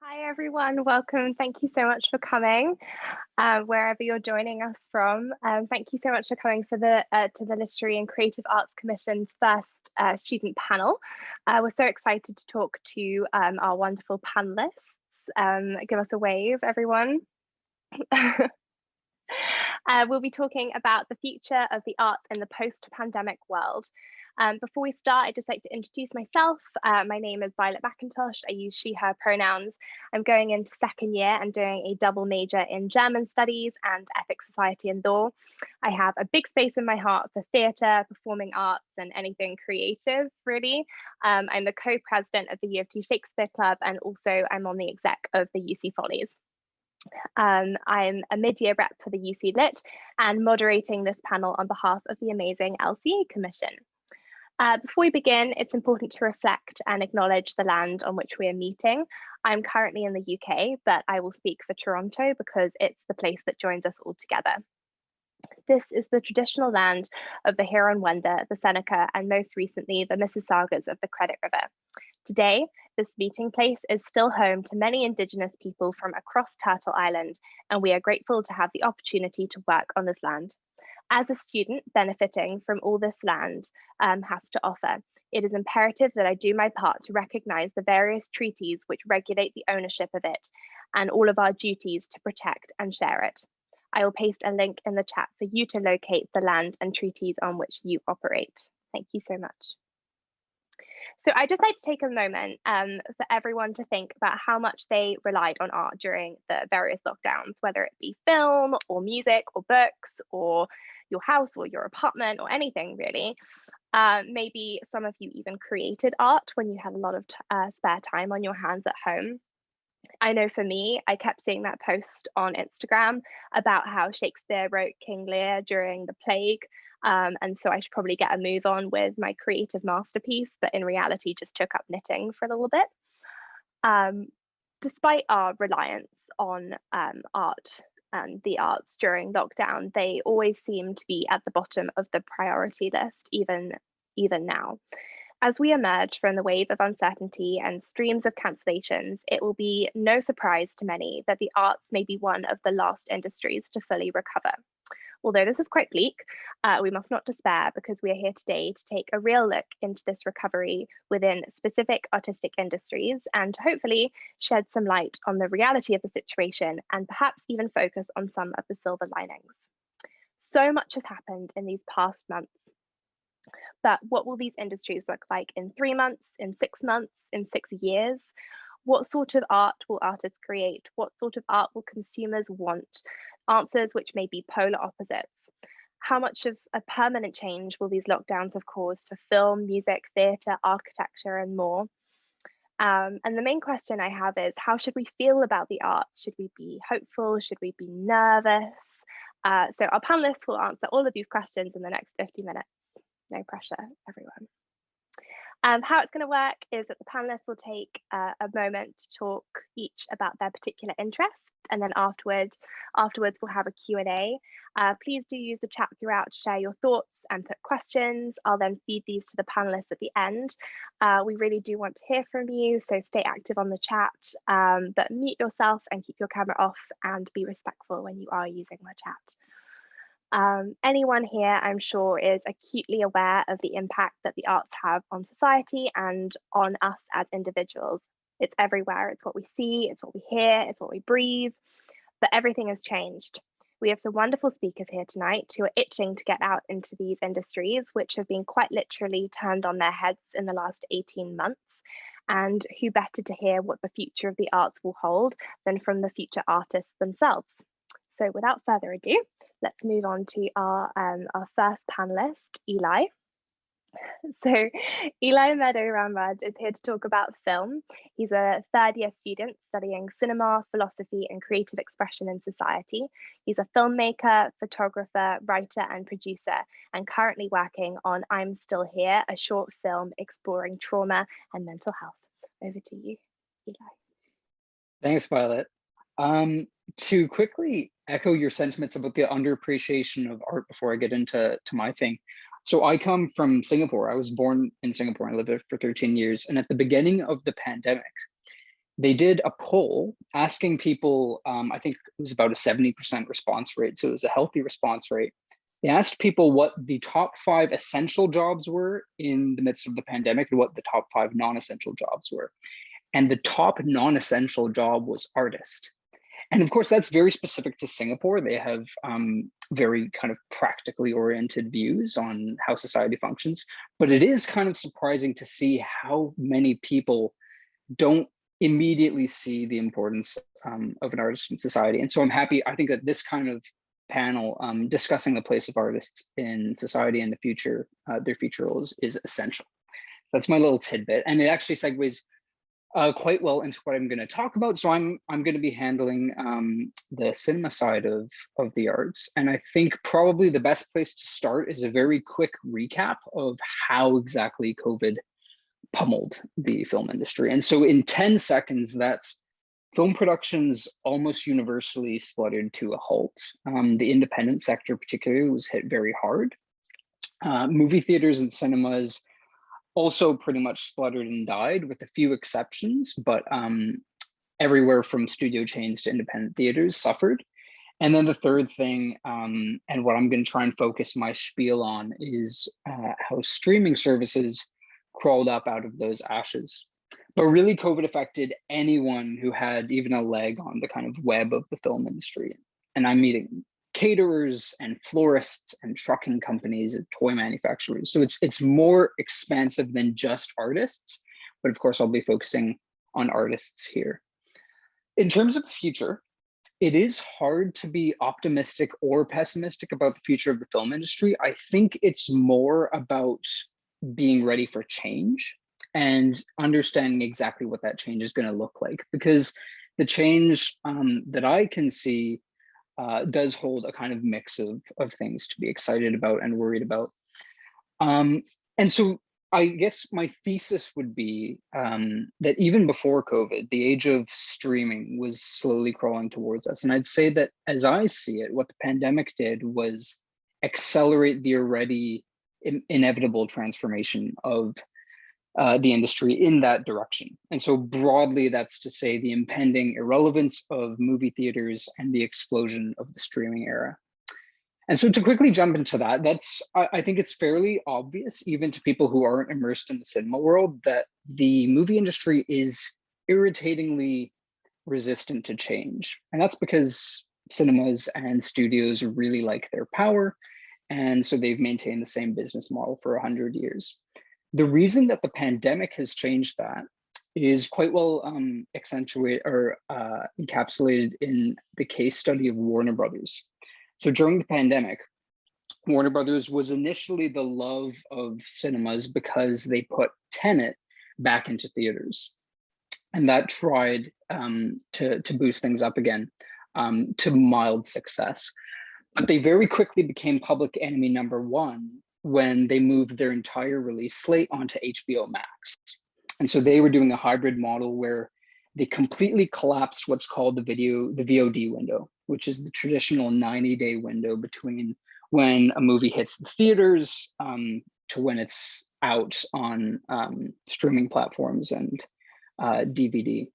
Hi everyone, welcome. Thank you so much for coming, wherever you're joining us from. Thank you so much for coming for to the Literary and Creative Arts Commission's first student panel. We're so excited to talk to our wonderful panelists. Give us a wave, everyone. We'll be talking about the future of the arts in the post-pandemic world. Before we start, I'd just like to introduce myself. My name is Violet Mackintosh. I use she, her pronouns. I'm going into second year and doing a double major in German studies and ethics, society and law. I have a big space in my heart for theatre, performing arts and anything creative, really. I'm the co-president of the U of T Shakespeare Club, and also I'm on the exec of the UC Follies. I'm a mid-year rep for the UC Lit and moderating this panel on behalf of the amazing LCA Commission. Before we begin, it's important to reflect and acknowledge the land on which we are meeting. I'm currently in the UK, but I will speak for Toronto because it's the place that joins us all together. This is the traditional land of the Huron-Wendat, the Seneca, and most recently, the Mississaugas of the Credit River. Today, this meeting place is still home to many Indigenous people from across Turtle Island, and we are grateful to have the opportunity to work on this land. As a student benefiting from all this land has to offer, it is imperative that I do my part to recognise the various treaties which regulate the ownership of it and all of our duties to protect and share it. I will paste a link in the chat for you to locate the land and treaties on which you operate. Thank you so much. So I'd just like to take a moment for everyone to think about how much they relied on art during the various lockdowns, whether it be film or music or books or your house or your apartment or anything really. Maybe some of you even created art when you had a lot of spare time on your hands at home. I know for me, I kept seeing that post on Instagram about how Shakespeare wrote King Lear during the plague. And so I should probably get a move on with my creative masterpiece, but in reality, just took up knitting for a little bit. Despite our reliance on art and the arts during lockdown, they always seem to be at the bottom of the priority list, even now. As we emerge from the wave of uncertainty and streams of cancellations, it will be no surprise to many that the arts may be one of the last industries to fully recover. Although this is quite bleak, we must not despair because we are here today to take a real look into this recovery within specific artistic industries and to hopefully shed some light on the reality of the situation and perhaps even focus on some of the silver linings. So much has happened in these past months. But what will these industries look like in 3 months, in 6 months, in 6 years? What sort of art will artists create? What sort of art will consumers want? Answers which may be polar opposites. How much of a permanent change will these lockdowns have caused for film, music, theatre, architecture, and more? And the main question I have is, how should we feel about the arts? Should we be hopeful? Should we be nervous? So our panelists will answer all of these questions in the next 50 minutes. No pressure, everyone. How it's going to work is that the panelists will take a moment to talk each about their particular interest, and then afterwards we'll have a Q&A. Please do use the chat throughout to share your thoughts and put questions. I'll then feed these to the panelists at the end. We really do want to hear from you, so stay active on the chat, but mute yourself and keep your camera off and be respectful when you are using the chat. Anyone here, I'm sure, is acutely aware of the impact that the arts have on society and on us as individuals. It's everywhere. It's what we see, it's what we hear, it's what we breathe, but everything has changed. We have some wonderful speakers here tonight who are itching to get out into these industries, which have been quite literally turned on their heads in the last 18 months. And who better to hear what the future of the arts will hold than from the future artists themselves. So without further ado, let's move on to our first panelist, Eli. So Eli Meadow Ramraj is here to talk about film. He's a third-year student studying cinema, philosophy, and creative expression in society. He's a filmmaker, photographer, writer, and producer, and currently working on I'm Still Here, a short film exploring trauma and mental health. Over to you, Eli. Thanks, Violet. To quickly echo your sentiments about the underappreciation of art before I get into my thing. So I come from Singapore. I was born in Singapore. I lived there for 13 years. And at the beginning of the pandemic, they did a poll asking people, I think it was about a 70% response rate, so it was a healthy response rate. They asked people what the top 5 essential jobs were in the midst of the pandemic and what the top 5 non-essential jobs were. And the top non-essential job was artist. And of course, that's very specific to Singapore. They have very kind of practically oriented views on how society functions. But it is kind of surprising to see how many people don't immediately see the importance of an artist in society. And so I'm happy, I think that this kind of panel discussing the place of artists in society and the future, their future roles is essential. That's my little tidbit. And it actually segues quite well into what I'm going to talk about. So I'm going to be handling the cinema side of the arts. And I think probably the best place to start is a very quick recap of how exactly COVID pummeled the film industry. And so in 10 seconds, that's film productions almost universally spluttered to a halt. The independent sector particularly was hit very hard. Movie theaters and cinemas also pretty much spluttered and died with a few exceptions, but everywhere from studio chains to independent theaters suffered. And then the third thing, and what I'm going to try and focus my spiel on, is how streaming services crawled up out of those ashes. But really, COVID affected anyone who had even a leg on the kind of web of the film industry. And I'm meeting caterers and florists and trucking companies and toy manufacturers. So it's more expansive than just artists, but of course I'll be focusing on artists here. In terms of the future, it is hard to be optimistic or pessimistic about the future of the film industry. I think it's more about being ready for change and understanding exactly what that change is going to look like, because the change that I can see does hold a kind of mix of things to be excited about and worried about. And so I guess my thesis would be that even before COVID, the age of streaming was slowly crawling towards us. And I'd say that as I see it, what the pandemic did was accelerate the already inevitable transformation of the industry in that direction. And so broadly, that's to say the impending irrelevance of movie theaters and the explosion of the streaming era. And so to quickly jump into that, I think it's fairly obvious, even to people who aren't immersed in the cinema world, that the movie industry is irritatingly resistant to change. And that's because cinemas and studios really like their power. And so they've maintained the same business model for 100 years. The reason that the pandemic has changed that is quite well accentuated or encapsulated in the case study of Warner Brothers. So during the pandemic, Warner Brothers was initially the love of cinemas because they put Tenet back into theaters. And that tried to boost things up again to mild success. But they very quickly became public enemy #1 when they moved their entire release slate onto HBO Max. And so they were doing a hybrid model where they completely collapsed what's called the VOD window, which is the traditional 90-day window between when a movie hits the theaters to when it's out on streaming platforms and DVD.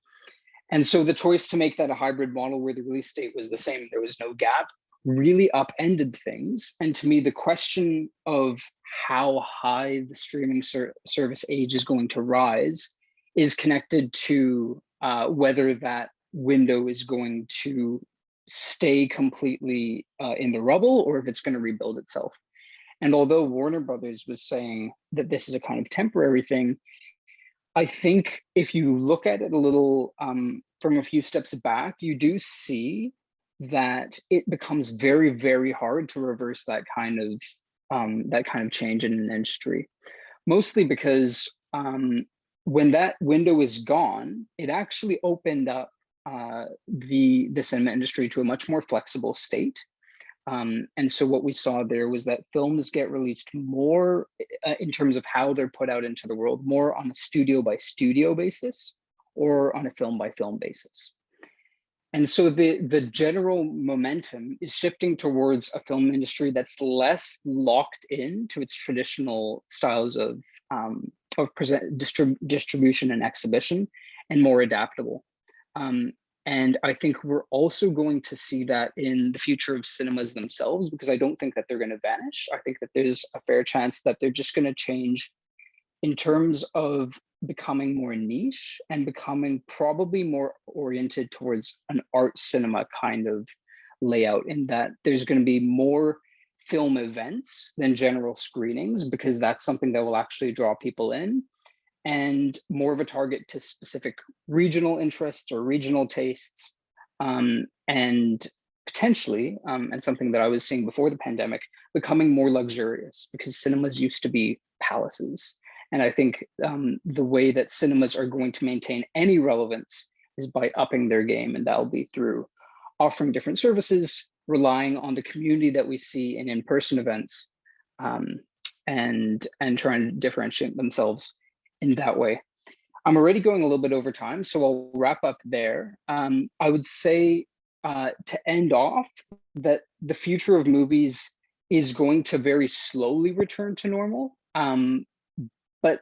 And so the choice to make that a hybrid model where the release date was the same, there was no gap, really upended things. And to me, the question of how high the streaming service age is going to rise is connected to whether that window is going to stay completely in the rubble or if it's going to rebuild itself. And although Warner Brothers was saying that this is a kind of temporary thing, I think if you look at it a little from a few steps back, you do see that it becomes very, very hard to reverse that kind of change in an industry, mostly because when that window is gone, it actually opened up the cinema industry to a much more flexible state. And so what we saw there was that films get released more in terms of how they're put out into the world, more on a studio by studio basis or on a film by film basis. And so the general momentum is shifting towards a film industry that's less locked into its traditional styles of distribution and exhibition, and more adaptable. And I think we're also going to see that in the future of cinemas themselves, because I don't think that they're going to vanish. I think that there's a fair chance that they're just going to change in terms of becoming more niche and becoming probably more oriented towards an art cinema kind of layout, in that there's going to be more film events than general screenings, because that's something that will actually draw people in, and more of a target to specific regional interests or regional tastes, and potentially, and something that I was seeing before the pandemic, becoming more luxurious, because cinemas used to be palaces. And I think the way that cinemas are going to maintain any relevance is by upping their game, and that'll be through offering different services, relying on the community that we see in in-person events, and trying to differentiate themselves in that way. I'm already going a little bit over time, so I'll wrap up there. I would say to end off that the future of movies is going to very slowly return to normal, but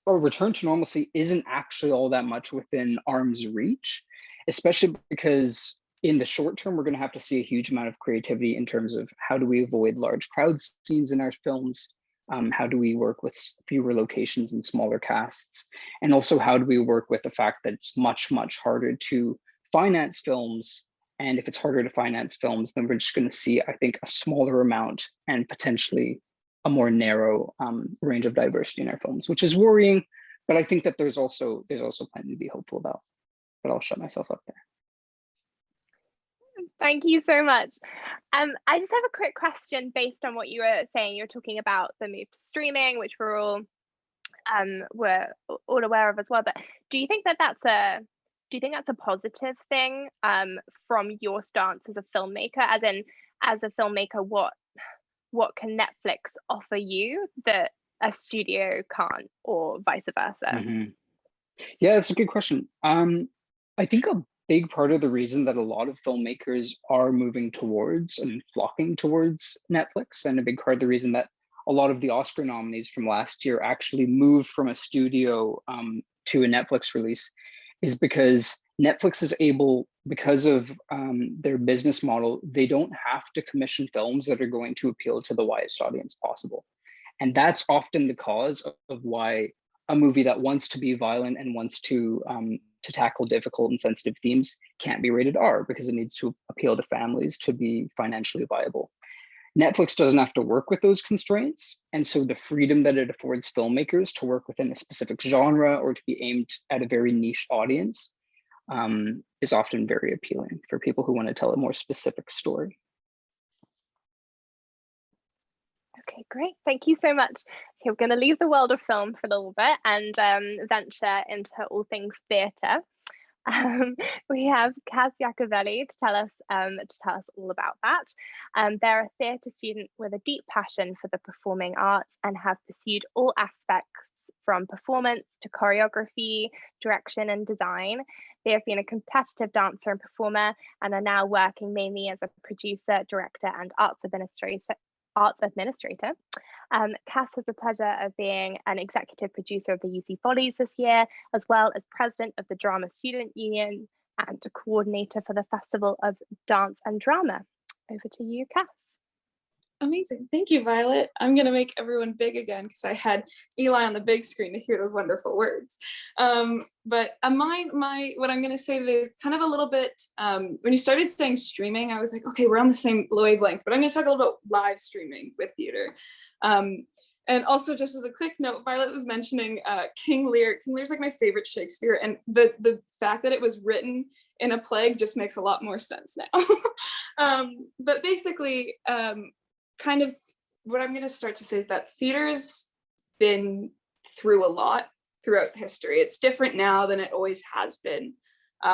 a return to normalcy isn't actually all that much within arm's reach, especially because in the short term, we're going to have to see a huge amount of creativity in terms of how do we avoid large crowd scenes in our films, how do we work with fewer locations and smaller casts, and also how do we work with the fact that it's much, much harder to finance films. And if it's harder to finance films, then we're just going to see, I think, a smaller amount and potentially a more narrow range of diversity in our films, which is worrying. But I think that there's also plenty to be hopeful about. But I'll shut myself up there. Thank you so much. I just have a quick question based on what you were saying. You're talking about the move to streaming, which we're all aware of as well. But do you think that that's a positive thing from your stance as a filmmaker? As in, as a filmmaker, what can Netflix offer you that a studio can't, or vice versa? Mm-hmm. Yeah, that's a good question. I think a big part of the reason that a lot of filmmakers are moving towards and flocking towards Netflix, and a big part of the reason that a lot of the Oscar nominees from last year actually moved from a studio to a Netflix release, is because Netflix is able, because of their business model, they don't have to commission films that are going to appeal to the widest audience possible. And that's often the cause of why a movie that wants to be violent and wants to tackle difficult and sensitive themes can't be rated R, because it needs to appeal to families to be financially viable. Netflix doesn't have to work with those constraints. And so the freedom that it affords filmmakers to work within a specific genre or to be aimed at a very niche audience is often very appealing for people who want to tell a more specific story. Okay, great. Thank you so much. Okay, we're going to leave the world of film for a little bit and venture into all things theatre. We have Kaz Iacovelli to tell us all about that. They're a theatre student with a deep passion for the performing arts and have pursued all aspects from performance to choreography, direction and design. They have been a competitive dancer and performer and are now working mainly as a producer, director and arts administrator. Cass has the pleasure of being an executive producer of the UC Follies this year, as well as president of the Drama Student Union and a coordinator for the Festival of Dance and Drama. Over to you, Cass. Amazing. Thank you, Violet. I'm going to make everyone big again because I had Eli on the big screen to hear those wonderful words. But what I'm going to say today is kind of a little bit, when you started saying streaming, I was like, okay, we're on the same wavelength, but I'm going to talk a little bit live streaming with theater. And also, just as a quick note, Violet was mentioning King Lear. King Lear's like my favorite Shakespeare, and the fact that it was written in a plague just makes a lot more sense now. But basically, kind of what I'm going to start to say is that theater's been through a lot throughout history. It's different now than it always has been.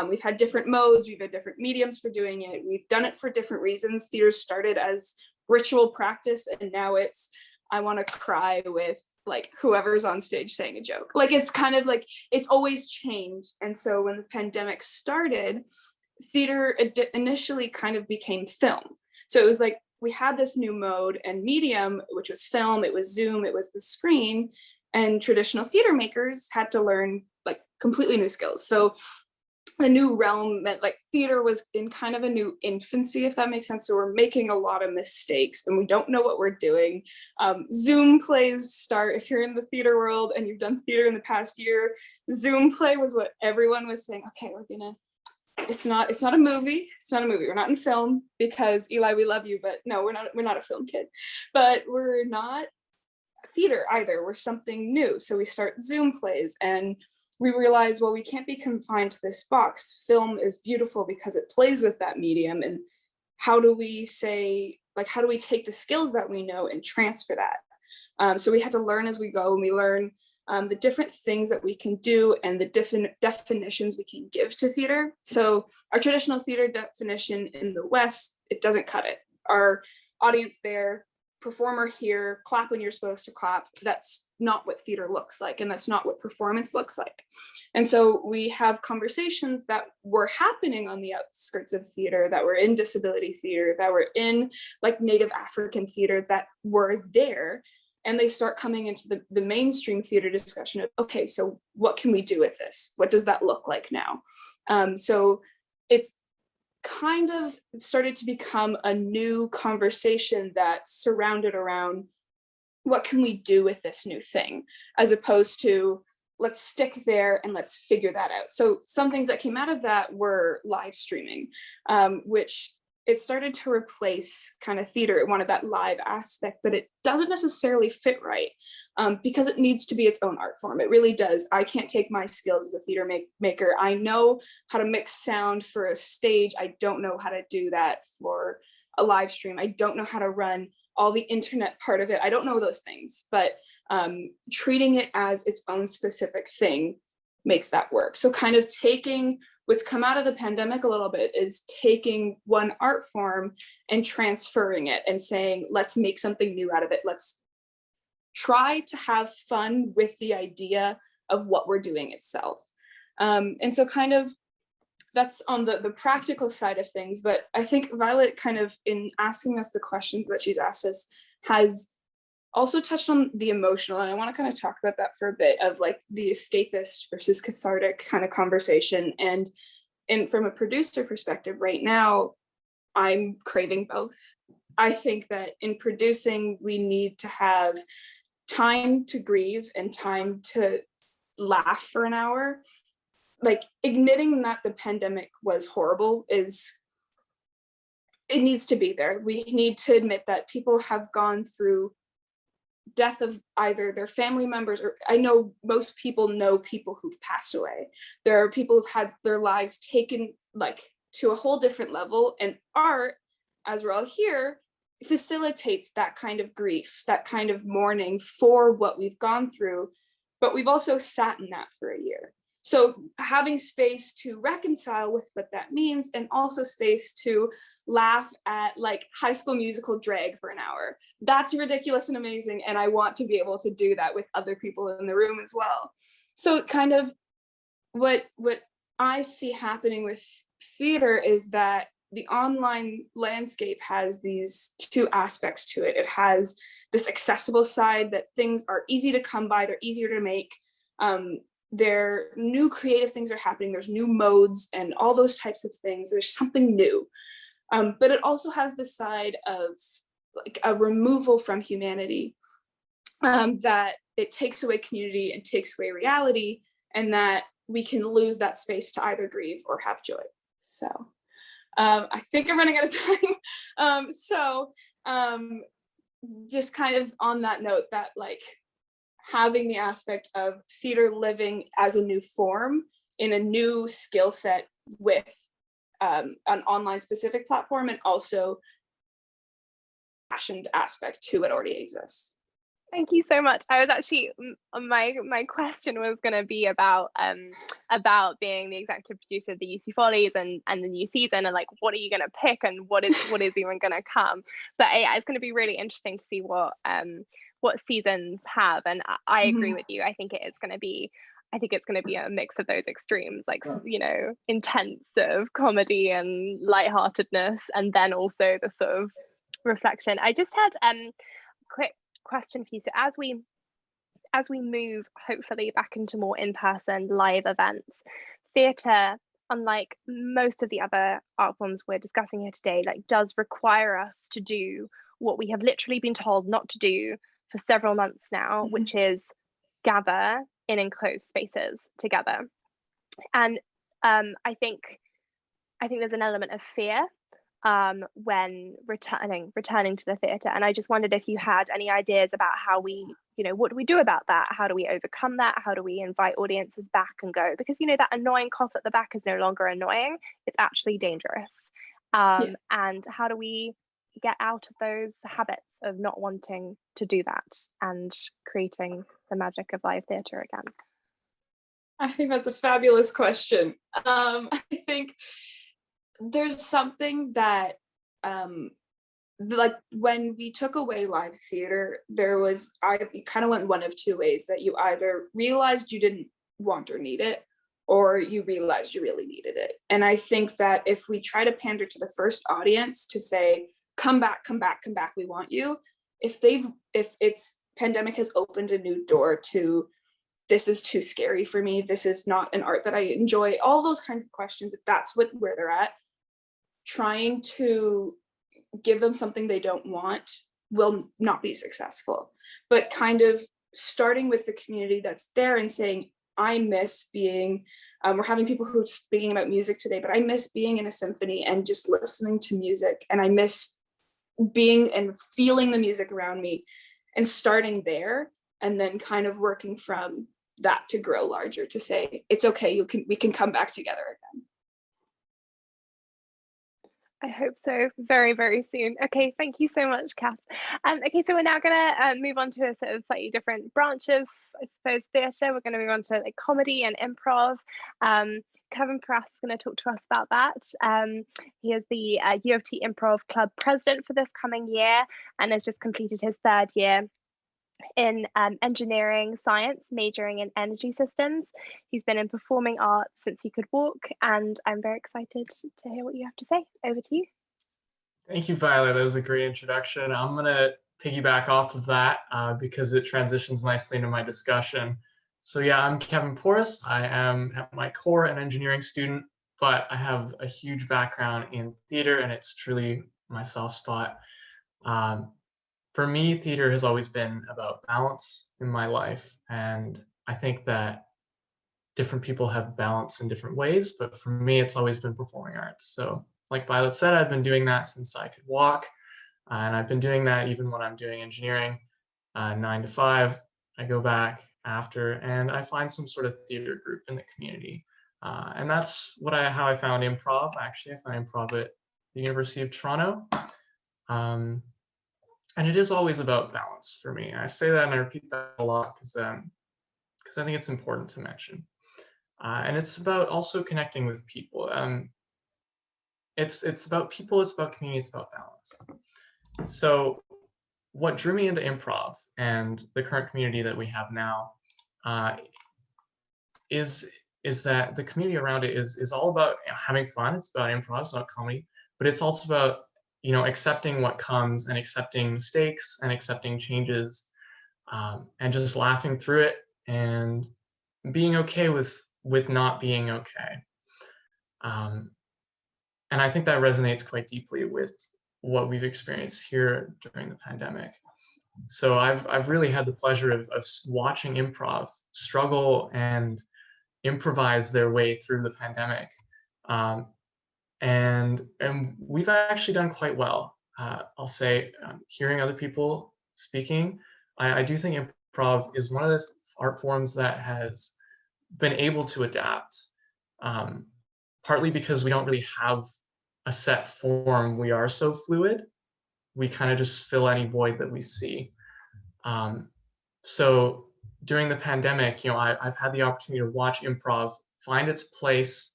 We've had different modes, we've had different mediums for doing it. We've done it for different reasons. Theater started as ritual practice, and now it's, I want to cry with like whoever's on stage saying a joke. Like, it's kind of like, it's always changed. And so when the pandemic started, theater initially kind of became film. So it was like, we had this new mode and medium, which was film, it was Zoom, it was the screen, and traditional theater makers had to learn like completely new skills. So the new realm meant like theater was in kind of a new infancy, if that makes sense. So we're making a lot of mistakes and we don't know what we're doing. Zoom plays start, if you're in the theater world and you've done theater in the past year, Zoom play was what everyone was saying, okay, it's not a movie. It's not a movie. We're not in film, because Eli, we love you, but no, we're not a film kid. But we're not theater either. We're something new. So we start Zoom plays and we realize, well, we can't be confined to this box. Film is beautiful because it plays with that medium. And how do we take the skills that we know and transfer that? So we had to learn as we go, and we learn the different things that we can do and the definitions we can give to theater. So our traditional theater definition in the West, it doesn't cut it. Our audience there, performer here, clap when you're supposed to clap. That's not what theater looks like, and that's not what performance looks like. And so we have conversations that were happening on the outskirts of theater, that were in disability theater, that were in like Native African theater, that were there, and they start coming into the mainstream theater discussion of, okay, so what can we do with this? What does that look like now? So it's kind of started to become a new conversation that's surrounded around what can we do with this new thing, as opposed to let's stick there and let's figure that out. So some things that came out of that were live streaming, which it started to replace kind of theater. It wanted that live aspect, but it doesn't necessarily fit right, because it needs to be its own art form. It really does. I can't take my skills as a theater maker. I know how to mix sound for a stage. I don't know how to do that for a live stream. I don't know how to run all the internet part of it. I don't know those things, but treating it as its own specific thing makes that work. So kind of taking what's come out of the pandemic a little bit is taking one art form and transferring it and saying, let's make something new out of it. Let's try to have fun with the idea of what we're doing itself. And so kind of that's on the practical side of things. But I think Violet, kind of in asking us the questions that she's asked us, has also touched on the emotional, and I want to kind of talk about that for a bit, of like the escapist versus cathartic kind of conversation. And from a producer perspective right now, I'm craving both. I think that in producing, we need to have time to grieve and time to laugh for an hour. Like, admitting that the pandemic was horrible it needs to be there. We need to admit that people have gone through death of either their family members, or I know most people know people who've passed away. There are people who've had their lives taken like to a whole different level, and art, as we're all here, facilitates that kind of grief, that kind of mourning for what we've gone through. But we've also sat in that for a year. So having space to reconcile with what that means, and also space to laugh at like High School Musical drag for an hour. That's ridiculous and amazing. And I want to be able to do that with other people in the room as well. So kind of what I see happening with theater is that the online landscape has these two aspects to it. It has this accessible side, that things are easy to come by, they're easier to make. There new creative things are happening, there's new modes and all those types of things. There's something new. But it also has the side of like a removal from humanity, that it takes away community and takes away reality, and that we can lose that space to either grieve or have joy. So I think I'm running out of time. Just kind of on that note, that like having the aspect of theater living as a new form in a new skill set with an online specific platform, and also fashioned aspect to it already exists. Thank you so much. I was actually, my question was going to be about being the executive producer of the UC Follies and the new season, and like, what are you going to pick, and what is even going to come. But it's going to be really interesting to see what seasons have. And I agree with you. I think it's going to be a mix of those extremes, like, you know, intense sort of comedy and lightheartedness, and then also the sort of reflection. I just had quick question for you. So as we move hopefully back into more in-person live events, theatre unlike most of the other art forms we're discussing here today, like does require us to do what we have literally been told not to do for several months now, which is gather in enclosed spaces together. And I think there's an element of fear when returning to the theatre. And I just wondered if you had any ideas about how we, what do we do about that? How do we overcome that? How do we invite audiences back and go? Because, that annoying cough at the back is no longer annoying. It's actually dangerous. And how do we get out of those habits of not wanting to do that and creating the magic of live theatre again? I think that's a fabulous question. I think there's something that like when we took away live theater, it kind of went one of two ways, that you either realized you didn't want or need it, or you realized you really needed it. And I think that if we try to pander to the first audience to say, come back, we want you, if it's pandemic has opened a new door to, this is too scary for me, this is not an art that I enjoy, all those kinds of questions, if that's where they're at, trying to give them something they don't want will not be successful. But kind of starting with the community that's there and saying, I miss being, we're having people who are speaking about music today, but I miss being in a symphony and just listening to music, and I miss being and feeling the music around me, and starting there, and then kind of working from that to grow larger, to say, it's okay, we can come back together again. I hope so, very, very soon. Okay, thank you so much, Kath. Okay, so we're now going to move on to a sort of slightly different branch of, I suppose, theatre. We're going to move on to like comedy and improv. Kevin Porras is going to talk to us about that. He is the U of T Improv Club president for this coming year and has just completed his third year in engineering science, majoring in energy systems. He's been in performing arts since he could walk, and I'm very excited to hear what you have to say. Over to you. Thank you, Violet. That was a great introduction. I'm going to piggyback off of that because it transitions nicely into my discussion. So yeah, I'm Kevin Porras. I am at my core an engineering student, but I have a huge background in theater, and it's truly my soft spot. For me, theater has always been about balance in my life, and I think that different people have balance in different ways, but for me, it's always been performing arts. So like Violet said, I've been doing that since I could walk, and I've been doing that even when I'm doing engineering, 9 to 5. I go back after, and I find some sort of theater group in the community. And that's how I found improv. Actually, I found improv at the University of Toronto. And it is always about balance for me. I say that and I repeat that a lot because I think it's important to mention. And it's about also connecting with people. It's about people, it's about community, it's about balance. So what drew me into improv and the current community that we have now is that the community around it is all about having fun. It's about improv, it's not comedy, but it's also about accepting what comes and accepting mistakes and accepting changes, and just laughing through it and being okay with not being okay. And I think that resonates quite deeply with what we've experienced here during the pandemic. So I've really had the pleasure of watching improv struggle and improvise their way through the pandemic. And we've actually done quite well. I'll say, hearing other people speaking, I do think improv is one of the art forms that has been able to adapt, partly because we don't really have a set form. We are so fluid. We kind of just fill any void that we see. So during the pandemic, I've had the opportunity to watch improv find its place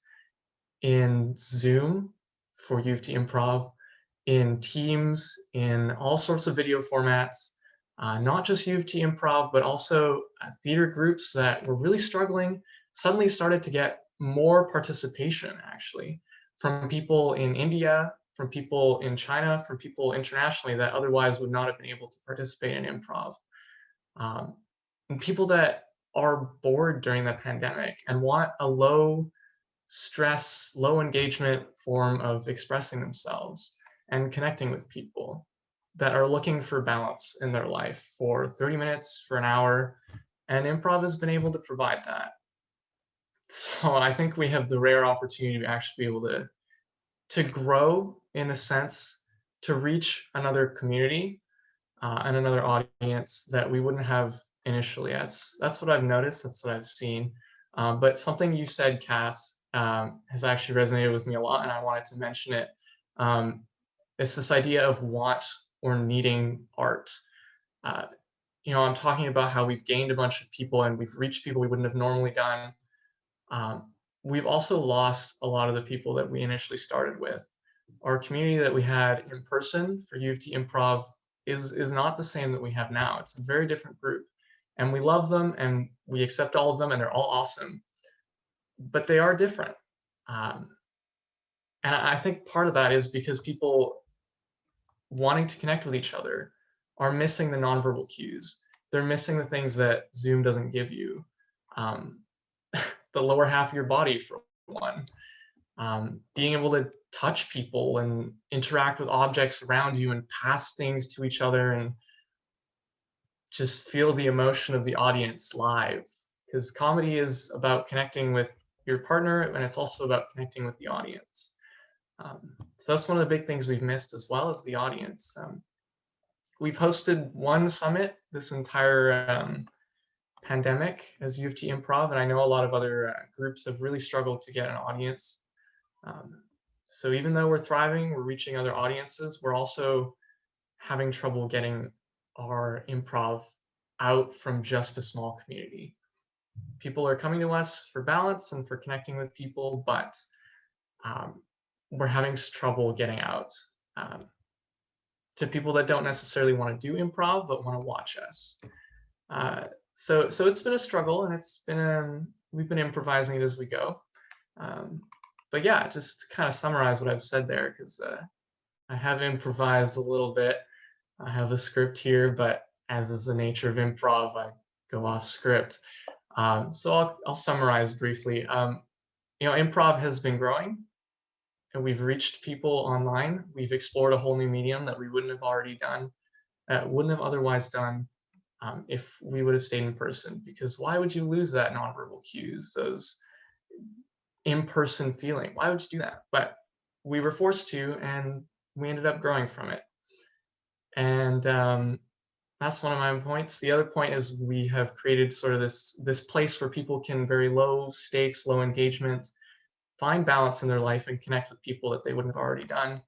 in Zoom for U of T Improv, in Teams, in all sorts of video formats, not just U of T Improv, but also theater groups that were really struggling suddenly started to get more participation, actually, from people in India, from people in China, from people internationally that otherwise would not have been able to participate in improv. And people that are bored during the pandemic and want a low stress, low engagement form of expressing themselves and connecting with people that are looking for balance in their life for 30 minutes, for an hour, and improv has been able to provide that. So I think we have the rare opportunity to actually be able to grow, in a sense, to reach another community and another audience that we wouldn't have initially. That's what I've noticed. That's what I've seen. But something you said, Cass, has actually resonated with me a lot, and I wanted to mention it. It's this idea of want or needing art. I'm talking about how we've gained a bunch of people and we've reached people we wouldn't have normally done. We've also lost a lot of the people that we initially started with. Our community that we had in person for U of T Improv is not the same that we have now. It's a very different group, and we love them and we accept all of them and they're all awesome, but they are different. And I think part of that is because people wanting to connect with each other are missing the nonverbal cues. They're missing the things that Zoom doesn't give you. The lower half of your body, for one. Being able to touch people and interact with objects around you and pass things to each other and just feel the emotion of the audience live. Because comedy is about connecting with your partner, and it's also about connecting with the audience. So that's one of the big things we've missed, as well as the audience. We've hosted one summit this entire pandemic as U of T Improv, and I know a lot of other groups have really struggled to get an audience. So even though we're thriving, we're reaching other audiences, we're also having trouble getting our improv out from just a small community. People are coming to us for balance and for connecting with people, but we're having trouble getting out to people that don't necessarily want to do improv, but want to watch us. So it's been a struggle, and it's been we've been improvising it as we go. But yeah, just to kind of summarize what I've said there, because I have improvised a little bit. I have a script here, but as is the nature of improv, I go off script. So I'll summarize briefly. Improv has been growing, and we've reached people online. We've explored a whole new medium that we wouldn't have otherwise done if we would have stayed in person. Because why would you lose that nonverbal cues, those in-person feeling? Why would you do that? But we were forced to, and we ended up growing from it. And that's one of my points. The other point is we have created sort of this place where people can, very low stakes, low engagement, find balance in their life and connect with people that they wouldn't have already done.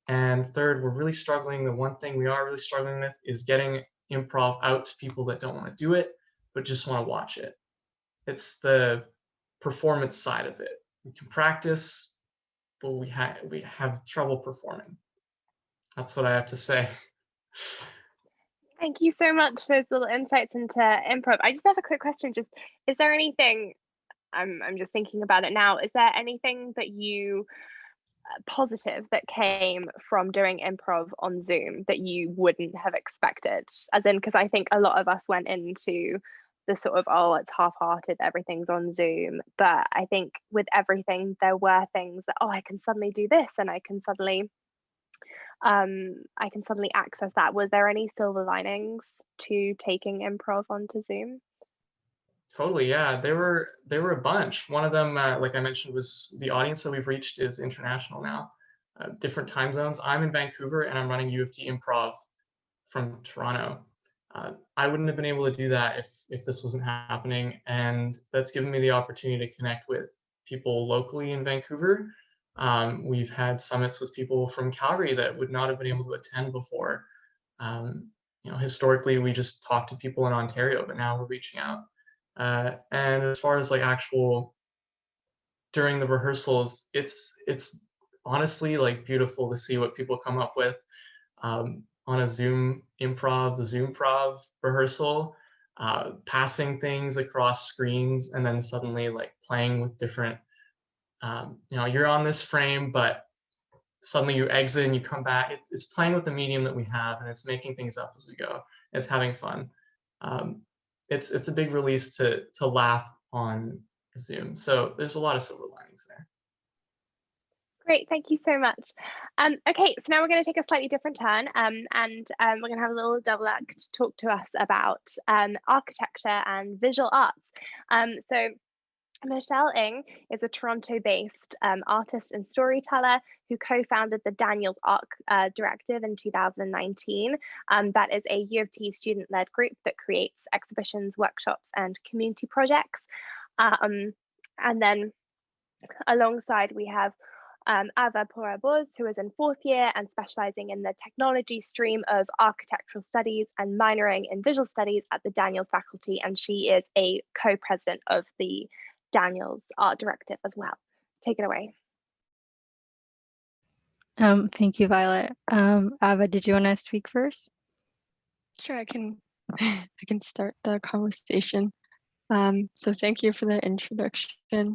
And third, we're really struggling. The one thing we are really struggling with is getting improv out to people that don't want to do it, but just want to watch it. It's the performance side of it. We can practice, but we have trouble performing. That's what I have to say. Thank you so much for those little insights into improv. I just have a quick question. Just, is there anything, I'm just thinking about it now, is there anything that you positive that came from doing improv on Zoom that you wouldn't have expected? As in, because I think a lot of us went into the sort of, oh, it's half-hearted, everything's on Zoom, but I think with everything there were things that, oh, I can suddenly do this and I can suddenly access that. Was there any silver linings to taking improv onto Zoom? Totally, yeah. There were a bunch. One of them, like I mentioned, was the audience that we've reached is international now, different time zones. I'm in Vancouver and I'm running U of T Improv from Toronto. I wouldn't have been able to do that if this wasn't happening, and that's given me the opportunity to connect with people locally in Vancouver. We've had summits with people from Calgary that would not have been able to attend before. Historically, we just talked to people in Ontario, but now we're reaching out. And as far as like actual during the rehearsals, it's honestly like beautiful to see what people come up with on a Zoom Zoomprov rehearsal, passing things across screens and then suddenly like playing with different, you're on this frame, but suddenly you exit and you come back. It's playing with the medium that we have, and it's making things up as we go. It's having fun. It's a big release to laugh on Zoom. So there's a lot of silver linings. findings there. Great, thank you so much. Okay, so now we're going to take a slightly different turn, and we're going to have a little double act to talk to us about architecture and visual arts. So Michelle Ng is a Toronto-based artist and storyteller who co-founded the Daniels Art Directive in 2019. That is a U of T student-led group that creates exhibitions, workshops, and community projects. And then alongside we have Ava Pouralborz, who is in 4th year and specializing in the technology stream of architectural studies and minoring in visual studies at the Daniels faculty, and she is a co-president of the Daniels Art Directive as well. Take it away. Thank you, Violet. Ava, did you want to speak first? Sure, I can start the conversation. So thank you for the introduction.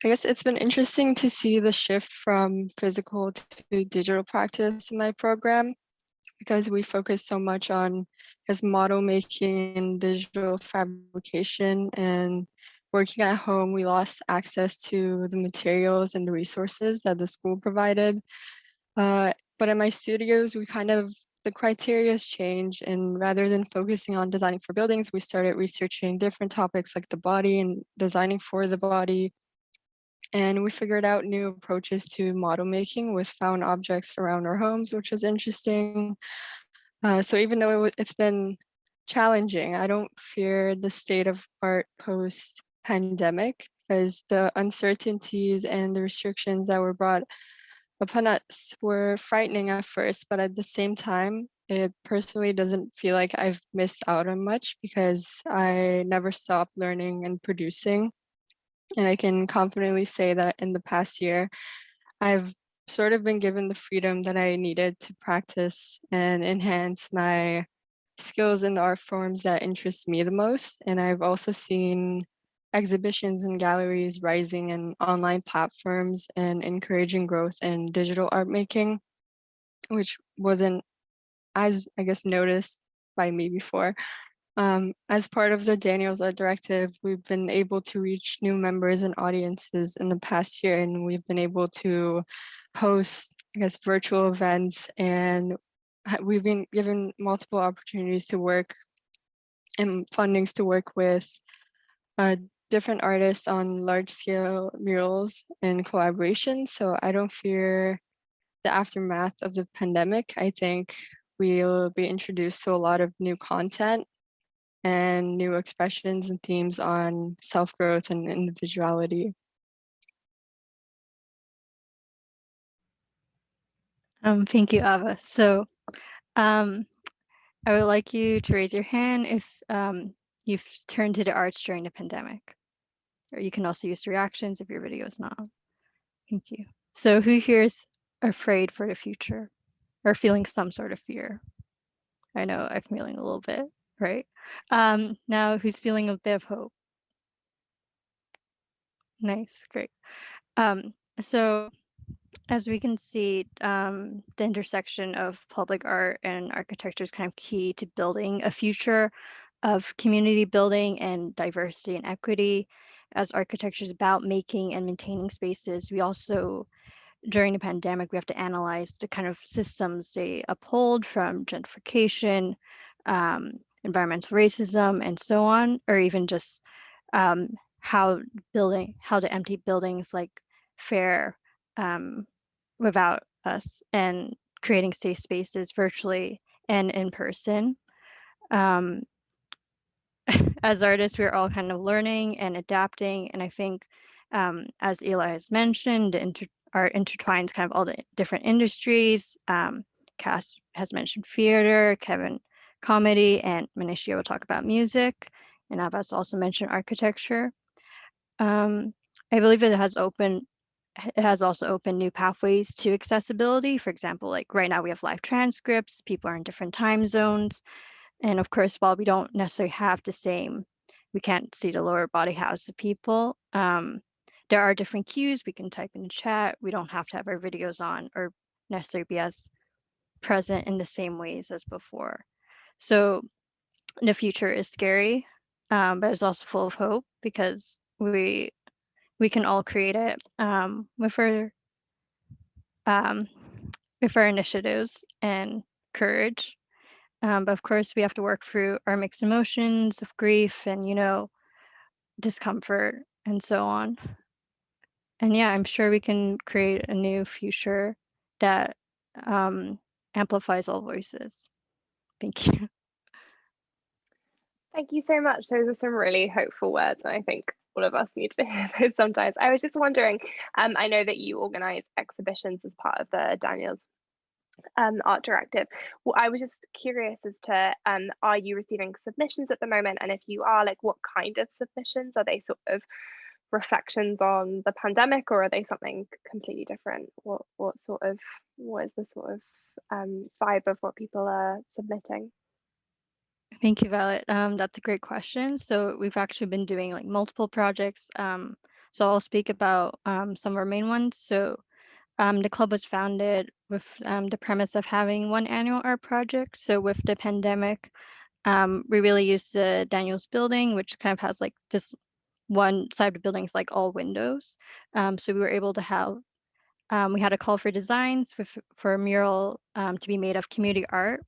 I guess it's been interesting to see the shift from physical to digital practice in my program, because we focus so much on model making and visual fabrication, and working at home, we lost access to the materials and the resources that the school provided. But in my studios, the criteria has changed, and rather than focusing on designing for buildings, we started researching different topics like the body and designing for the body. And we figured out new approaches to model making with found objects around our homes, which was interesting. So even though it's been challenging, I don't fear the state of art post-pandemic, because the uncertainties and the restrictions that were brought upon us were frightening at first, but at the same time, it personally doesn't feel like I've missed out on much, because I never stopped learning and producing. And I can confidently say that in the past year, I've sort of been given the freedom that I needed to practice and enhance my skills in the art forms that interest me the most. And I've also seen exhibitions and galleries rising in online platforms and encouraging growth in digital art making, which wasn't as, I guess, noticed by me before. As part of the Daniels Art Directive, we've been able to reach new members and audiences in the past year, and we've been able to host, I guess, virtual events, and we've been given multiple opportunities to work and fundings to work with different artists on large-scale murals and collaboration. So I don't fear the aftermath of the pandemic. I think we'll be introduced to a lot of new content and new expressions and themes on self-growth and individuality. Thank you, Ava. So I would like you to raise your hand if you've turned to the arts during the pandemic. Or you can also use the reactions if your video is not. Thank you. So who here is afraid for the future or feeling some sort of fear? I know I'm feeling a little bit, right? Now who's feeling a bit of hope? Nice, great. So as we can see, the intersection of public art and architecture is kind of key to building a future of community building and diversity and equity. As architecture is about making and maintaining spaces, we also, during the pandemic, we have to analyze the kind of systems they uphold, from gentrification, environmental racism, and so on, or even just how the empty buildings like fare without us, and creating safe spaces virtually and in person. As artists, we're all kind of learning and adapting. And I think, as Eli has mentioned, art intertwines kind of all the different industries. Cass has mentioned theater, Kevin comedy, and Manishya will talk about music. And Abbas also mentioned architecture. I believe it has also opened new pathways to accessibility. For example, like right now we have live transcripts, people are in different time zones. And of course, while we don't necessarily have we can't see the lower body halves of people, there are different cues. We can type in the chat. We don't have to have our videos on or necessarily be as present in the same ways as before. So the future is scary, but it's also full of hope, because we we can all create it with our initiatives and courage. But of course, we have to work through our mixed emotions of grief and, discomfort and so on. And yeah, I'm sure we can create a new future that amplifies all voices. Thank you. Thank you so much. Those are some really hopeful words, and I think all of us need to hear those sometimes. I was just wondering, I know that you organize exhibitions as part of the Daniel's art directive. Well, I was just curious as to, are you receiving submissions at the moment? And if you are, like, what kind of submissions? Are they sort of reflections on the pandemic, or are they something completely different? What is the sort of vibe of what people are submitting? Thank you, Violet. That's a great question. So we've actually been doing like multiple projects. So I'll speak about some of our main ones. So the club was founded with the premise of having one annual art project. So with the pandemic, we really used the Daniel's building, which kind of has like this one side of the building is like all windows. So we were able to have, we had a call for designs for a mural to be made of community art.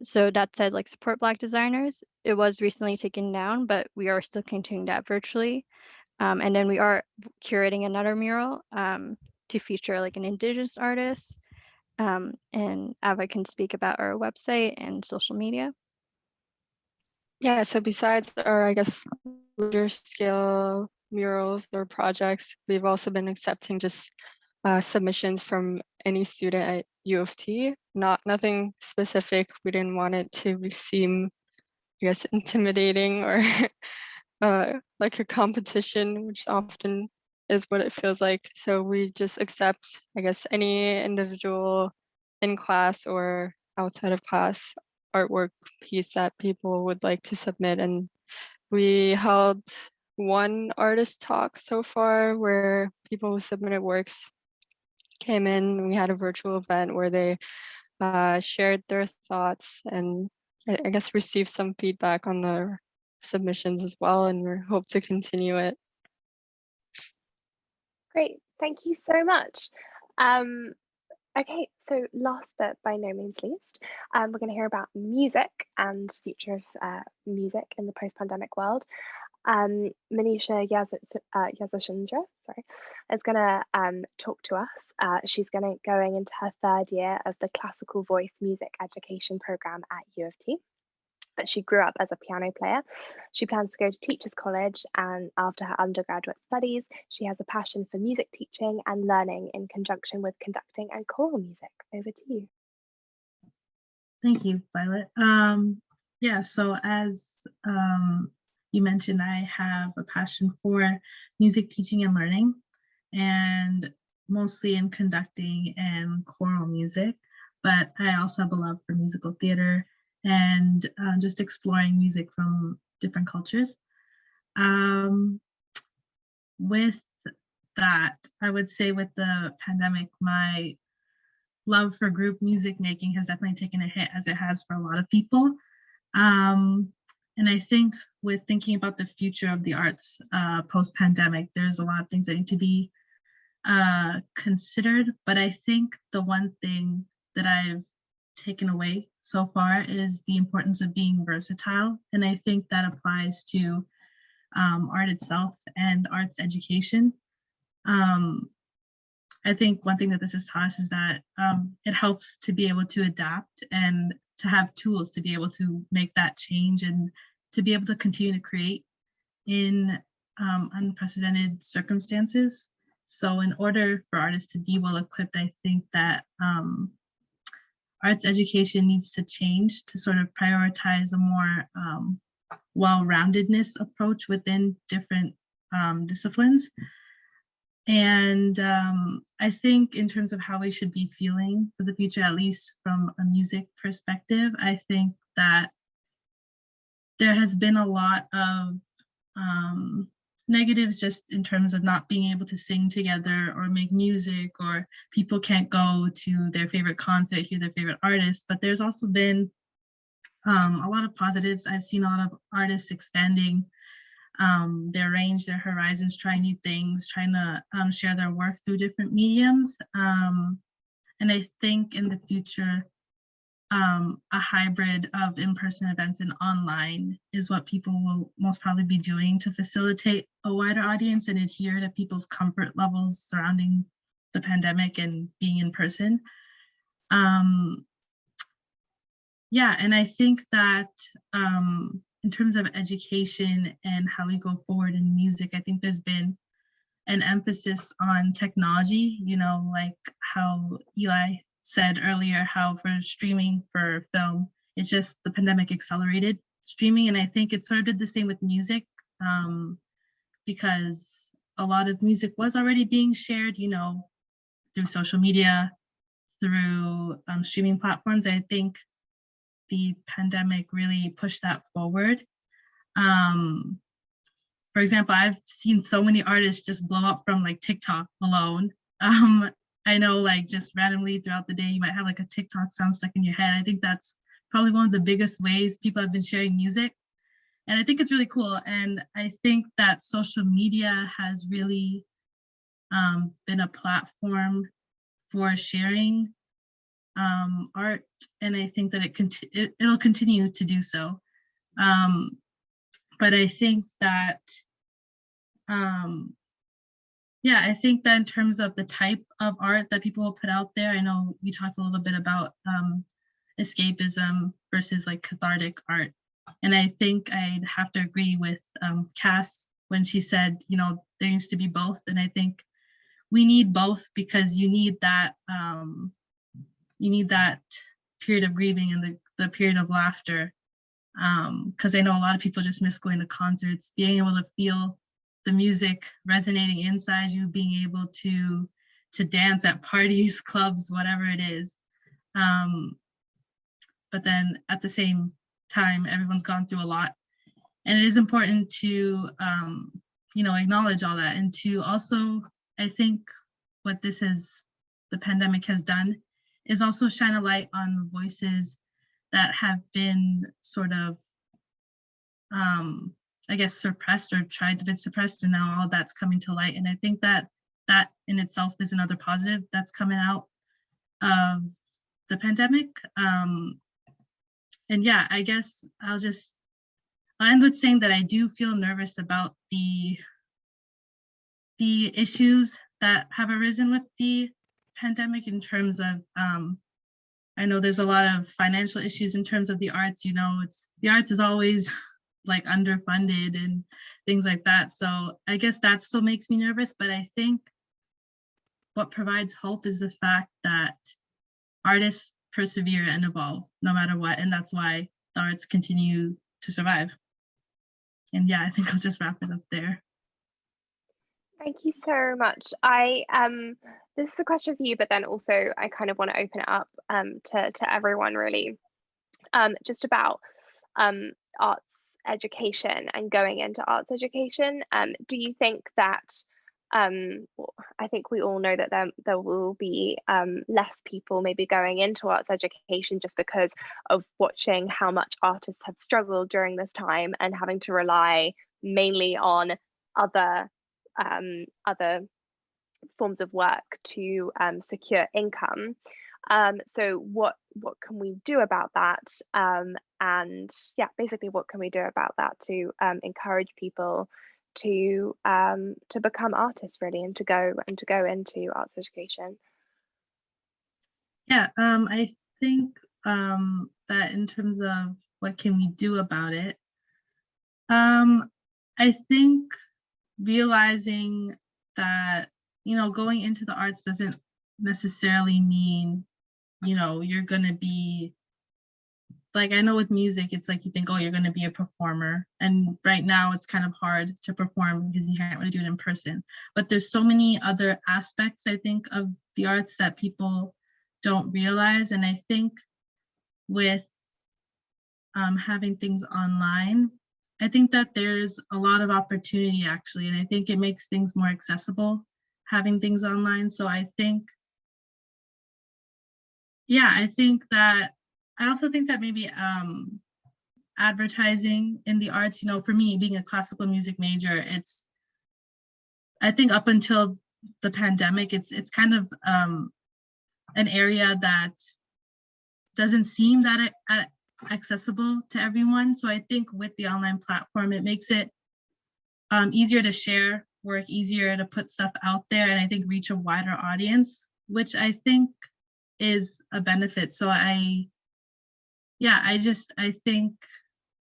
So that said, like, support Black designers. It was recently taken down, but we are still continuing that virtually. And then we are curating another mural to feature like an Indigenous artist. And Ava can speak about our website and social media. Yeah, so besides our, I guess, larger scale murals or projects, we've also been accepting just submissions from any student at U of T. Nothing specific. We didn't want it to seem, I guess, intimidating or like a competition, which often is what it feels like. So we just accept, I guess, any individual in class or outside of class artwork piece that people would like to submit. And we held one artist talk so far where people who submitted works came in. We had a virtual event where they shared their thoughts and I guess received some feedback on their submissions as well, and we hope to continue it. Great, thank you so much. Okay, so last but by no means least, we're going to hear about music and future of music in the post-pandemic world. Manishya Jayasundera, is going to talk to us. She's going into her third year of the Classical Voice Music Education Program at U of T. But she grew up as a piano player. She plans to go to Teachers College, and after her undergraduate studies, she has a passion for music teaching and learning in conjunction with conducting and choral music. Over to you. Thank you, Violet. Yeah, so as you mentioned, I have a passion for music teaching and learning, and mostly in conducting and choral music, but I also have a love for musical theater and just exploring music from different cultures. With that, I would say with the pandemic, my love for group music making has definitely taken a hit, as it has for a lot of people. And I think with thinking about the future of the arts post-pandemic, there's a lot of things that need to be considered, but I think the one thing that I've taken away so far is the importance of being versatile. And I think that applies to art itself and arts education. I think one thing that this has taught us is that it helps to be able to adapt and to have tools to be able to make that change and to be able to continue to create in unprecedented circumstances. So in order for artists to be well equipped, I think that arts education needs to change to sort of prioritize a more well-roundedness approach within different disciplines. And I think in terms of how we should be feeling for the future, at least from a music perspective, I think that there has been a lot of negatives just in terms of not being able to sing together or make music, or people can't go to their favorite concert, hear their favorite artist. But there's also been a lot of positives. I've seen a lot of artists expanding They arrange their horizons, try new things, trying to share their work through different mediums. And I think in the future, a hybrid of in-person events and online is what people will most probably be doing to facilitate a wider audience and adhere to people's comfort levels surrounding the pandemic and being in person. Yeah, and I think that in terms of education and how we go forward in music, I think there's been an emphasis on technology, you know, like how Eli said earlier, how for streaming for film, it's just the pandemic accelerated streaming. And I think it sort of did the same with music, because a lot of music was already being shared, you know, through social media, through streaming platforms. I think the pandemic really pushed that forward. For example, I've seen so many artists just blow up from like TikTok alone. I know like just randomly throughout the day, you might have like a TikTok sound stuck in your head. I think that's probably one of the biggest ways people have been sharing music. And I think it's really cool. And I think that social media has really been a platform for sharing art. And I think that it'll continue to do so. But I think that, yeah, I think that in terms of the type of art that people will put out there, I know we talked a little bit about escapism versus like cathartic art. And I think I'd have to agree with Cass when she said, you know, there needs to be both. And I think we need both because you need that period of grieving and the period of laughter. Because I know a lot of people just miss going to concerts, being able to feel the music resonating inside you, being able to dance at parties, clubs, whatever it is. But then at the same time, everyone's gone through a lot. And it is important to, you know, acknowledge all that. And to also, I think what the pandemic has done is also shine a light on voices that have been sort of, I guess, suppressed or tried to be suppressed, and now all that's coming to light. And I think that that in itself is another positive that's coming out of the pandemic. And yeah, I guess I'll end with saying that I do feel nervous about the issues that have arisen with the pandemic in terms of, I know there's a lot of financial issues in terms of the arts, you know, the arts is always like underfunded and things like that. So I guess that still makes me nervous, but I think what provides hope is the fact that artists persevere and evolve no matter what. And that's why the arts continue to survive. And yeah, I think I'll just wrap it up there. Thank you so much. This is a question for you, but then also I kind of want to open it up to everyone really, just about arts education and going into arts education. Do you think that, well, I think we all know that there will be less people maybe going into arts education just because of watching how much artists have struggled during this time and having to rely mainly on other forms of work to secure income. So what can we do about that? And yeah, basically what can we do about that to encourage people to become artists really and to go into arts education? Yeah, I think that in terms of what can we do about it, I think realizing that, you know, going into the arts doesn't necessarily mean, you know, you're gonna be like, I know with music, it's like you think, oh, you're gonna be a performer. And right now it's kind of hard to perform because you can't really do it in person. But there's so many other aspects, I think, of the arts that people don't realize. And I think with having things online, I think that there's a lot of opportunity actually, and I think it makes things more accessible having things online. So I think, yeah, I also think that maybe advertising in the arts. You know, for me, being a classical music major, I think up until the pandemic, it's kind of an area that doesn't seem that accessible to everyone. So I think with the online platform, it makes it easier to share work, easier to put stuff out there, and I think reach a wider audience, which I think is a benefit. So I think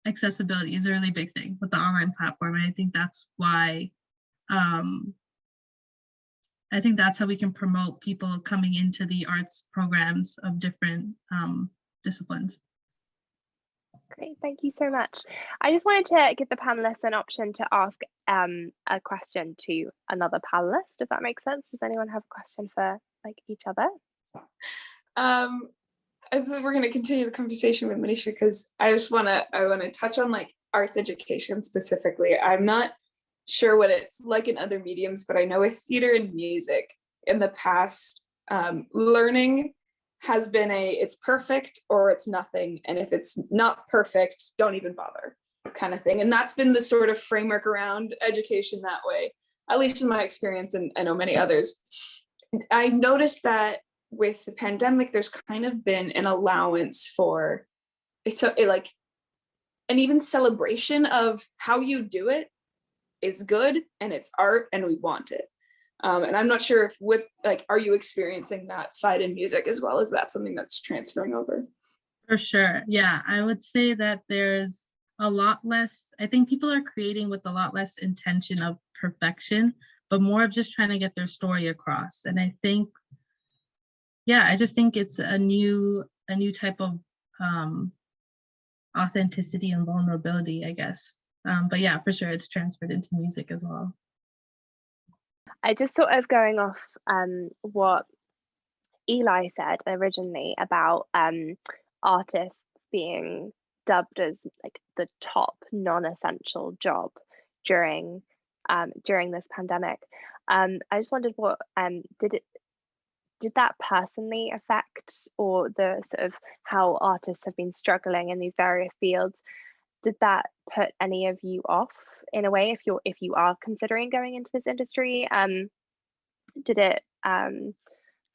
accessibility is a really big thing with the online platform. And I think that's why I think that's how we can promote people coming into the arts programs of different disciplines. Great, thank you so much. I just wanted to give the panelists an option to ask a question to another panelist, if that makes sense. Does anyone have a question for like each other? We're going to continue the conversation with Manishya, because I want to touch on like arts education specifically. I'm not sure what it's like in other mediums, but I know with theater and music in the past, learning has been it's perfect or it's nothing, and if it's not perfect, don't even bother, kind of thing. And that's been the sort of framework around education that way, at least in my experience, and I know many others. I noticed that with the pandemic, there's kind of been an allowance for like an even celebration of how you do it is good, and it's art, and we want it. And I'm not sure if with like, are you experiencing that side in music as well? Is that something that's transferring over? For sure. Yeah, I would say that there's a lot less, I think people are creating with a lot less intention of perfection, but more of just trying to get their story across. And I think, yeah, I just think it's a new type of authenticity and vulnerability, I guess. But yeah, for sure, it's transferred into music as well. I just sort of going off what Eli said originally about artists being dubbed as like the top non-essential job during this pandemic. I just wondered what did that personally affect, or the sort of how artists have been struggling in these various fields? Did that put any of you off in a way if you are considering going into this industry? Did it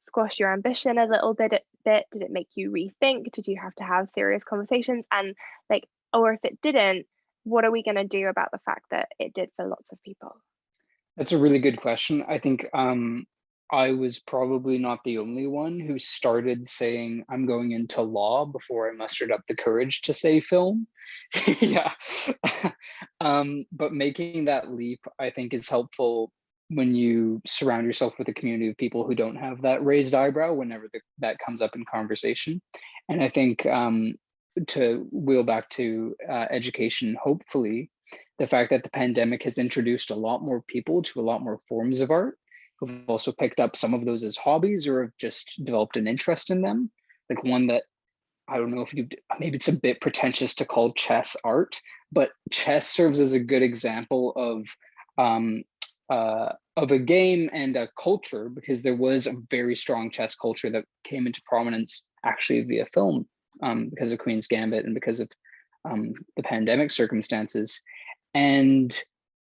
squash your ambition a little bit? Did it make you rethink? Did you have to have serious conversations? And like, or if it didn't, what are we going to do about the fact that it did for lots of people? That's a really good question. I think I was probably not the only one who started saying I'm going into law before I mustered up the courage to say film. Yeah. But making that leap, I think, is helpful when you surround yourself with a community of people who don't have that raised eyebrow whenever that comes up in conversation. And I think to wheel back to education, hopefully, the fact that the pandemic has introduced a lot more people to a lot more forms of art, who've also picked up some of those as hobbies or have just developed an interest in them. Like one that, I don't know if maybe it's a bit pretentious to call chess art, but chess serves as a good example of a game and a culture, because there was a very strong chess culture that came into prominence actually via film because of Queen's Gambit and because of the pandemic circumstances. And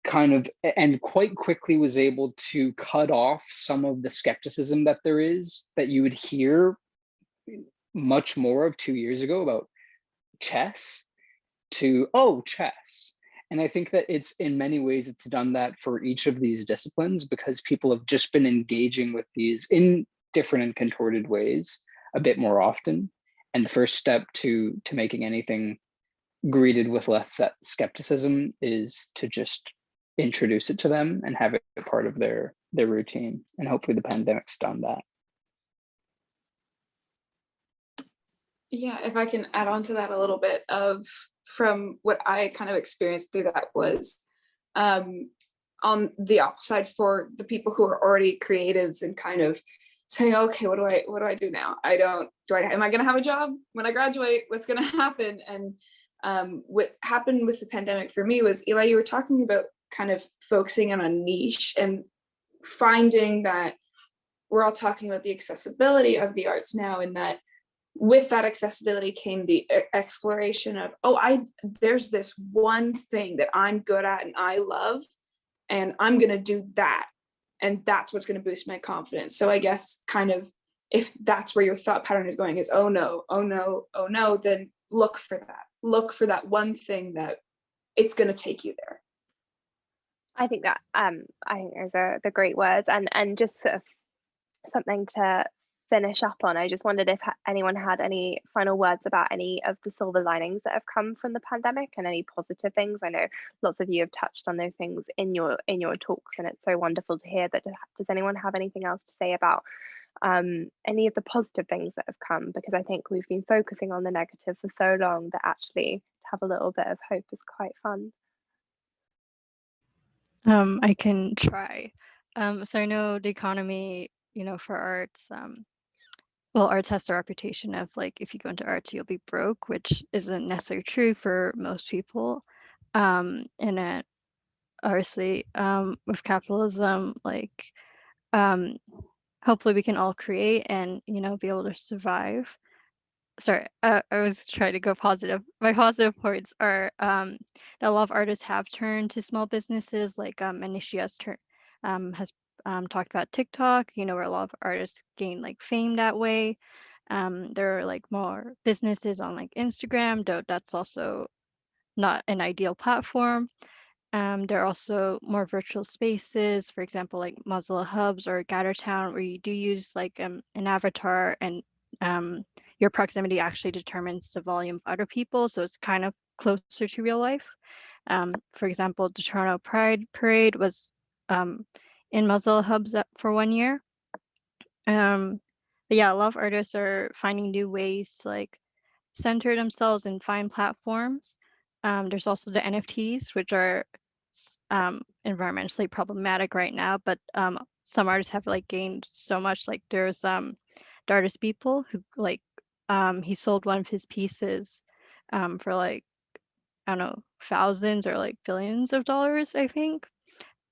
quite quickly was able to cut off some of the skepticism that there is, that you would hear much more of 2 years ago about chess, to, oh, chess. And I think that it's, in many ways, it's done that for each of these disciplines, because people have just been engaging with these in different and contorted ways a bit more often. And the first step to making anything greeted with less skepticism is to just introduce it to them and have it a part of their routine. And hopefully the pandemic's done that. Yeah, if I can add on to that a little bit, from what I kind of experienced through that was on the upside for the people who are already creatives and kind of saying, okay, what do I do now? Am I going to have a job when I graduate? What's going to happen? And what happened with the pandemic for me was, Eli, you were talking about kind of focusing on a niche and finding that we're all talking about the accessibility of the arts now, and that with that accessibility came the exploration of, oh, there's this one thing that I'm good at and I love, and I'm going to do that. And that's what's going to boost my confidence. So I guess kind of, if that's where your thought pattern is going, is, oh no, oh no, oh no, then look for that. Look for that one thing that it's going to take you there. I think that I think those are the great words, and just sort of something to finish up on. I just wondered if anyone had any final words about any of the silver linings that have come from the pandemic and any positive things. I know lots of you have touched on those things in your talks, and it's so wonderful to hear that. Does anyone have anything else to say about any of the positive things that have come? Because I think we've been focusing on the negative for so long that actually to have a little bit of hope is quite fun. I can try. So I know the economy, for arts, well, arts has the reputation of like, if you go into arts, you'll be broke, which isn't necessarily true for most people. And it, obviously, with capitalism, like, hopefully we can all create and, be able to survive. Sorry, I was trying to go positive. My positive points are that a lot of artists have turned to small businesses, like Manishya has talked about TikTok, where a lot of artists gain like fame that way. There are like more businesses on like Instagram, though that's also not an ideal platform. There are also more virtual spaces, for example, like Mozilla Hubs or Gathertown, where you do use like an avatar, and your proximity actually determines the volume of other people. So it's kind of closer to real life. For example, the Toronto Pride Parade was in Mozilla Hubs for 1 year. But yeah, a lot of artists are finding new ways to like center themselves and find platforms. There's also the NFTs, which are environmentally problematic right now, but some artists have like gained so much. Like there's the artist People who like he sold one of his pieces for like, I don't know, thousands or like billions of dollars, I think.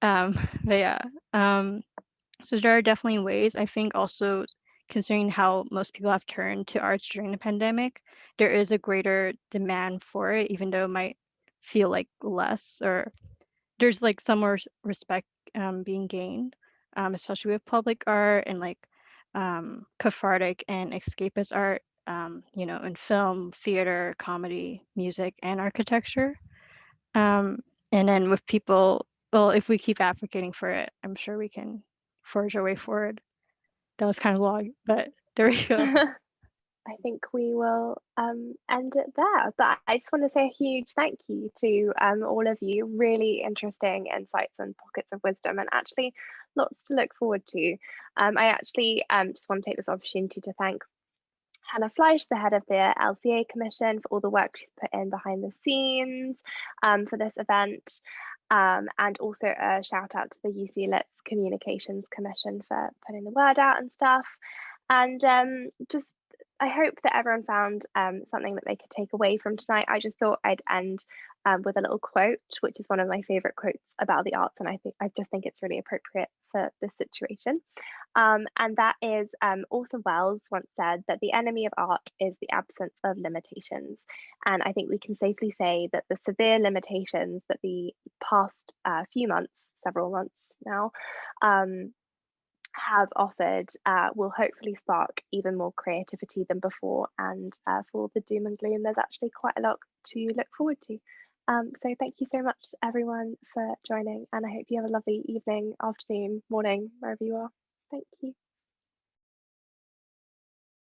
But yeah, so there are definitely ways. I think also, considering how most people have turned to arts during the pandemic, there is a greater demand for it, even though it might feel like less, or there's like some more respect being gained, especially with public art and like cathartic and escapist art, in film, theater, comedy, music, and architecture. And then with people, well, if we keep advocating for it, I'm sure we can forge our way forward. That was kind of long, but there we go. I think we will end it there, but I just want to say a huge thank you to all of you. Really interesting insights and pockets of wisdom, and actually lots to look forward to. I actually just want to take this opportunity to thank Hannah Fleisch, the head of the LCA Commission, for all the work she's put in behind the scenes for this event. And also a shout out to the UC Lit's Communications Commission for putting the word out and stuff. And just, I hope that everyone found something that they could take away from tonight. I just thought I'd end with a little quote, which is one of my favorite quotes about the arts, and I just think it's really appropriate for this situation. And that is Orson Welles once said that the enemy of art is the absence of limitations. And I think we can safely say that the severe limitations that the past few months, several months now, have offered will hopefully spark even more creativity than before. And for the doom and gloom, there's actually quite a lot to look forward to. So thank you so much, everyone, for joining, and I hope you have a lovely evening, afternoon, morning, wherever you are. Thank you.